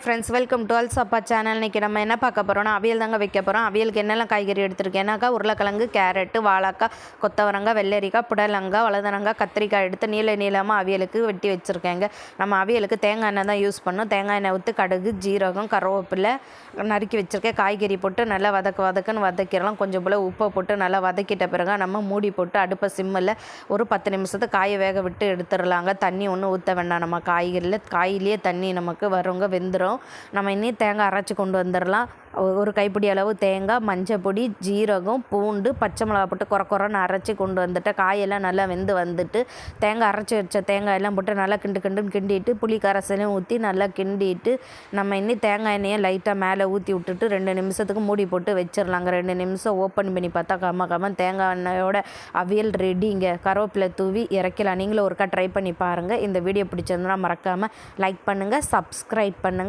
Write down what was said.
Friends welcome to அல்சப்பா channel. இன்றைக்கி நம்ம என்ன பார்க்க போகிறோம்னா அவியல் தாங்க வைக்க போகிறோம். அவியலுக்கு என்னெல்லாம் காய்கறி எடுத்துருக்கேன்னாக்கா உருளைக்கிழங்கு, கேரட்டு, வாழைக்காய், கொத்தவரங்காய், வெள்ளரிக்காய், புடலங்காய், வலதனங்காய், கத்திரிக்காய் எடுத்து நீளமாக அவியலுக்கு வெட்டி வச்சுருக்கேங்க. நம்ம அவியலுக்கு தேங்காய் எண்ணெய் தான் யூஸ் பண்ணோம். தேங்காய் எண்ணெய் ஊற்றி கடுகு, ஜீரகம், கருவேப்பிலை நறுக்கி வச்சுருக்கேன். காய்கறி போட்டு நல்லா வதக்குன்னு வதக்கிடலாம். கொஞ்சம் போல் உப்பை போட்டு நல்லா வதக்கிட்ட பிறகு நம்ம மூடி போட்டு அடுப்பை சிம்மில் ஒரு 10 நிமிஷத்துக்கு காயை வேக விட்டு எடுத்துடலாங்க. தண்ணி ஒன்றும் ஊற்ற வேண்டாம். நம்ம காயிலேயே தண்ணி நமக்கு வருங்க, வெந்துடும். நம்ம இன்னும் தேங்காய் அரைச்சி கொண்டு வந்துடலாம். ஒரு கைப்பிடி அளவு தேங்காய், மஞ்சள் பொடி, ஜீரகம், பூண்டு, பச்சை மிளகா போட்டு குறன்னு அரைச்சி கொண்டு வந்துட்டு காயெல்லாம் நல்லா வெந்து வந்துட்டு தேங்காய் அரைச்சி வச்ச தேங்காயெல்லாம் போட்டு நல்லா கிண்டிட்டு புளி கரைசலையும் ஊற்றி நல்லா கிண்டிட்டு நம்ம இன்னும் தேங்காய் எண்ணெயை லைட்டாக மேலே ஊற்றி விட்டுட்டு 2 நிமிஷத்துக்கு மூடி போட்டு வச்சிடலாங்க. 2 நிமிஷம் ஓப்பன் பண்ணி பார்த்தா கம்ம தேங்காய் எண்ணெயோட அவியல் ரெடிங்க. கருவேப்பிலை தூவி இறக்கலாம். நீங்களும் ஒருக்கா ட்ரை பண்ணி பாருங்கள். இந்த வீடியோ பிடிச்சிருந்தா மறக்காமல் லைக் பண்ணுங்கள், சப்ஸ்கிரைப் பண்ணுங்கள்.